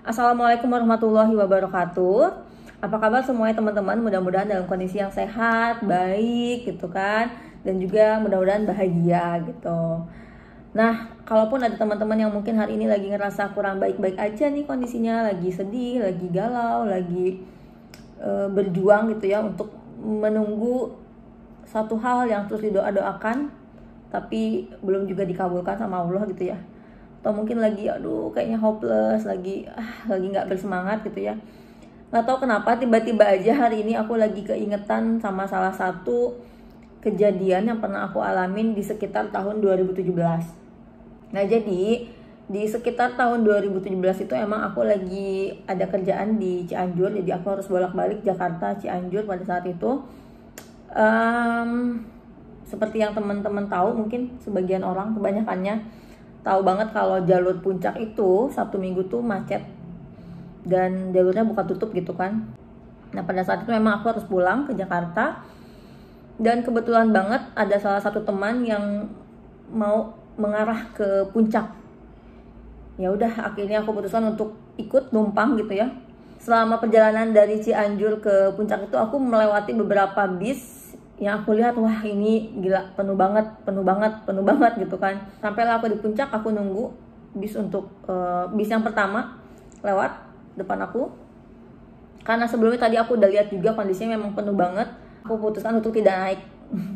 Assalamualaikum warahmatullahi wabarakatuh. Apa kabar semuanya teman-teman? Mudah-mudahan dalam kondisi yang sehat, baik gitu kan. Dan juga mudah-mudahan bahagia gitu. Nah, kalaupun ada teman-teman yang mungkin hari ini lagi ngerasa kurang baik-baik aja nih kondisinya, lagi sedih, lagi galau, lagi berjuang gitu ya untuk menunggu satu hal yang terus didoa-doakan tapi belum juga dikabulkan sama Allah gitu ya, atau mungkin lagi aduh kayaknya hopeless, lagi nggak bersemangat gitu ya. Nggak tahu kenapa tiba-tiba aja hari ini aku lagi keingetan sama salah satu kejadian yang pernah aku alamin di sekitar tahun 2017. Nah, jadi di sekitar tahun 2017 itu emang aku lagi ada kerjaan di Cianjur, jadi aku harus bolak-balik Jakarta Cianjur pada saat itu. Seperti yang teman-teman tahu, mungkin sebagian orang, kebanyakannya tahu banget kalau jalur puncak itu Sabtu Minggu tuh macet dan jalurnya buka tutup gitu kan. Nah, pada saat itu memang aku harus pulang ke Jakarta dan kebetulan banget ada salah satu teman yang mau mengarah ke puncak. Ya udah, akhirnya aku putuskan untuk ikut numpang gitu ya. Selama perjalanan dari Cianjur ke puncak itu aku melewati beberapa bis yang aku lihat, wah ini gila, penuh banget gitu kan. Sampailah aku di puncak, aku nunggu bis untuk bis yang pertama lewat depan aku. Karena sebelumnya tadi aku udah lihat juga kondisinya memang penuh banget, aku putuskan untuk tidak naik.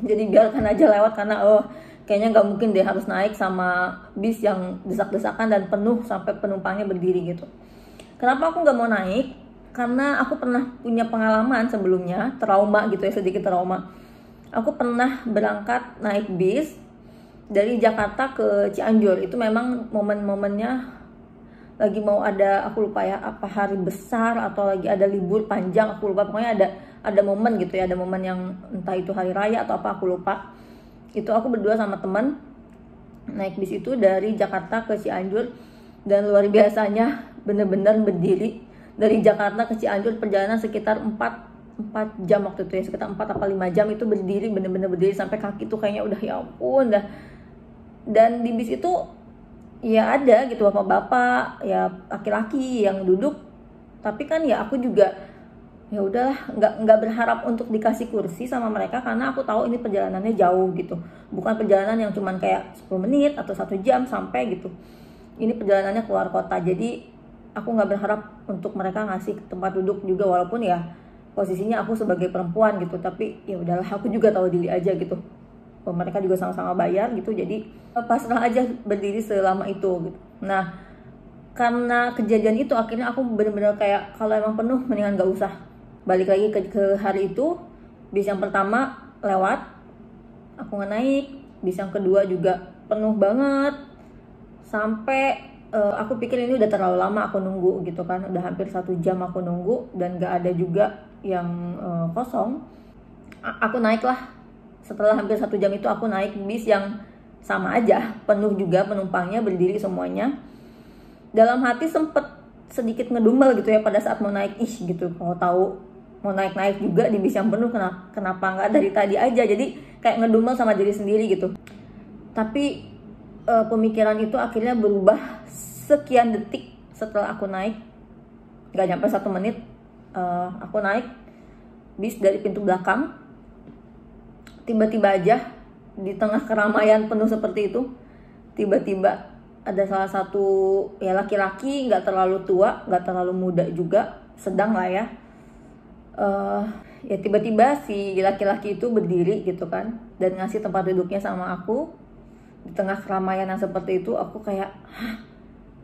Jadi biarkan aja lewat, karena kayaknya nggak mungkin deh harus naik sama bis yang desak-desakan dan penuh sampai penumpangnya berdiri gitu. Kenapa aku nggak mau naik? Karena aku pernah punya pengalaman sebelumnya, trauma gitu ya, sedikit trauma. Aku pernah berangkat naik bis dari Jakarta ke Cianjur. Itu memang momen-momennya lagi mau ada, aku lupa ya, apa hari besar atau lagi ada libur panjang, aku lupa. Pokoknya ada momen gitu ya, ada momen yang entah itu hari raya atau apa, aku lupa. Itu aku berdua sama teman naik bis itu dari Jakarta ke Cianjur, dan luar biasanya bener-bener berdiri dari Jakarta ke Cianjur, perjalanan sekitar 4 jam waktu itu ya, sekitar 4 atau 5 jam itu berdiri, bener-bener berdiri sampai kaki tuh kayaknya udah ya ampun dah. Dan di bis itu ya ada gitu bapak-bapak, ya laki-laki yang duduk, tapi kan ya aku juga ya udahlah, nggak berharap untuk dikasih kursi sama mereka, karena aku tahu ini perjalanannya jauh gitu, bukan perjalanan yang cuman kayak 10 menit atau 1 jam sampai gitu. Ini perjalanannya keluar kota, jadi aku nggak berharap untuk mereka ngasih tempat duduk juga, walaupun ya posisinya aku sebagai perempuan gitu, tapi ya udahlah, aku juga tahu diri aja gitu. Mereka juga sama-sama bayar gitu, jadi pasrah aja berdiri selama itu gitu. Nah, karena kejadian itu akhirnya aku bener-bener kayak kalau emang penuh mendingan gak usah. Balik lagi ke hari itu, bis yang pertama lewat, aku nggak naik. Bis yang kedua juga penuh banget, sampai aku pikir ini udah terlalu lama aku nunggu gitu kan, udah hampir 1 jam aku nunggu dan gak ada juga yang kosong. Aku naik lah, setelah hampir 1 jam itu aku naik bis yang sama aja, penuh juga penumpangnya, berdiri semuanya. Dalam hati sempet sedikit ngedumel gitu ya pada saat mau naik, gitu, kalau tahu mau naik juga di bis yang penuh, kenapa nggak dari tadi aja. Jadi kayak ngedumel sama diri sendiri gitu. Tapi pemikiran itu akhirnya berubah sekian detik setelah aku naik, nggak nyampe 1 menit. Aku naik bis dari pintu belakang, tiba-tiba aja di tengah keramaian penuh seperti itu, tiba-tiba ada salah satu ya laki-laki, nggak terlalu tua, nggak terlalu muda juga, sedang lah ya. Ya tiba-tiba si laki-laki itu berdiri gitu kan, dan ngasih tempat duduknya sama aku. Di tengah keramaian yang seperti itu, aku kayak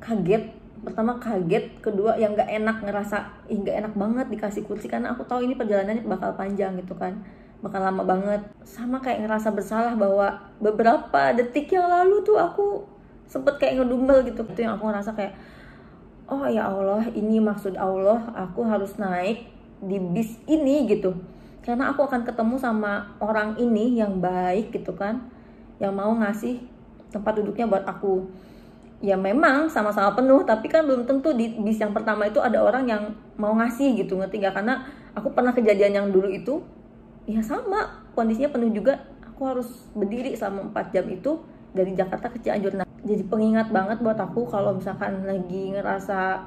kaget. Pertama kaget, kedua yang nggak enak, ngerasa nggak enak banget dikasih kursi, karena aku tahu ini perjalanannya bakal panjang gitu kan, bakal lama banget. Sama kayak ngerasa bersalah bahwa beberapa detik yang lalu tuh aku sempet kayak ngedumel gitu. Itu yang aku ngerasa kayak, oh ya Allah, ini maksud Allah, aku harus naik di bis ini gitu, karena aku akan ketemu sama orang ini yang baik gitu kan, yang mau ngasih tempat duduknya buat aku. Ya memang sama-sama penuh, tapi kan belum tentu di bis yang pertama itu ada orang yang mau ngasih gitu, ngerti gak? Karena aku pernah kejadian yang dulu itu ya sama, kondisinya penuh juga, aku harus berdiri selama 4 jam itu dari Jakarta ke Cianjur. Nah, jadi pengingat banget buat aku kalau misalkan lagi ngerasa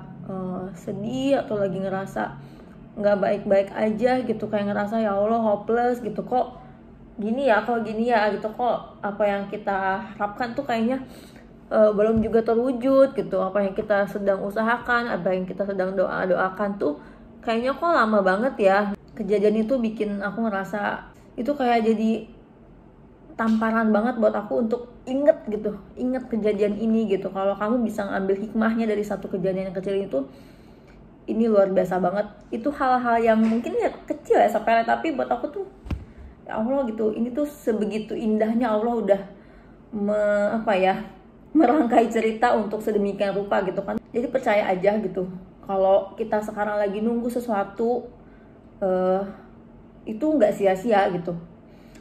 sedih atau lagi ngerasa nggak baik-baik aja gitu, kayak ngerasa ya Allah hopeless gitu, kok gini ya, gitu, kok apa yang kita harapkan tuh kayaknya belum juga terwujud gitu, apa yang kita sedang usahakan, apa yang kita sedang doakan tuh kayaknya kok lama banget ya. Kejadian itu bikin aku ngerasa itu kayak jadi tamparan banget buat aku untuk inget kejadian ini gitu. Kalau kamu bisa ngambil hikmahnya dari satu kejadian yang kecil itu, ini luar biasa banget. Itu hal-hal yang mungkin ya kecil ya, sepele, tapi buat aku tuh ya Allah gitu, ini tuh sebegitu indahnya Allah udah merangkai cerita untuk sedemikian rupa gitu kan. Jadi percaya aja gitu, kalau kita sekarang lagi nunggu sesuatu itu nggak sia-sia gitu,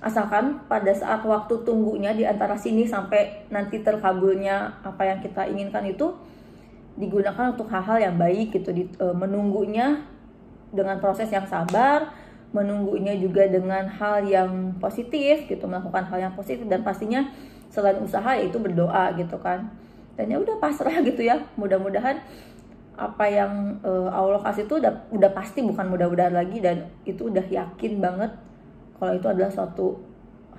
asalkan pada saat waktu tunggunya di antara sini sampai nanti terkabulnya apa yang kita inginkan itu digunakan untuk hal-hal yang baik gitu. Menunggunya dengan proses yang sabar, menunggunya juga dengan hal yang positif gitu, melakukan hal yang positif, dan pastinya selain usaha yaitu berdoa gitu kan. Dan ya udah pasrah gitu ya, mudah-mudahan apa yang Allah kasih itu udah pasti, bukan mudah-mudahan lagi, dan itu udah yakin banget kalau itu adalah suatu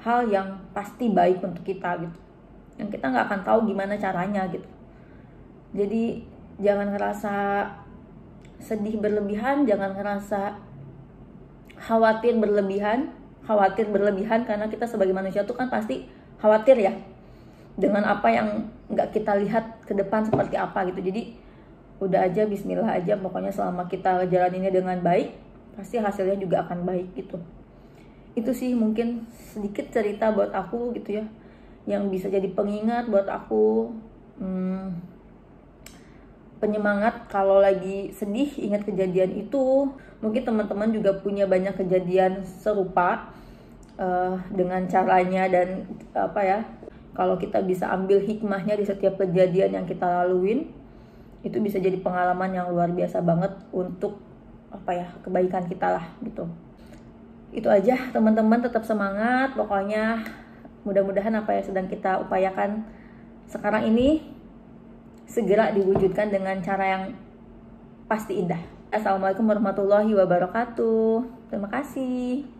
hal yang pasti baik untuk kita gitu, yang kita nggak akan tahu gimana caranya gitu. Jadi jangan ngerasa sedih berlebihan, jangan ngerasa khawatir berlebihan, karena kita sebagai manusia tuh kan pasti khawatir ya dengan apa yang nggak kita lihat ke depan seperti apa gitu. Jadi udah aja, bismillah aja, pokoknya selama kita jalaninnya dengan baik pasti hasilnya juga akan baik gitu. Itu sih mungkin sedikit cerita buat aku gitu ya, yang bisa jadi pengingat buat aku, penyemangat kalau lagi sedih ingat kejadian itu. Mungkin teman-teman juga punya banyak kejadian serupa dengan caranya, dan kalau kita bisa ambil hikmahnya di setiap kejadian yang kita laluin, itu bisa jadi pengalaman yang luar biasa banget untuk kebaikan kita lah gitu. Itu aja teman-teman, tetap semangat pokoknya. Mudah-mudahan apa yang sedang kita upayakan sekarang ini segera diwujudkan dengan cara yang pasti indah. Assalamualaikum warahmatullahi wabarakatuh. Terima kasih.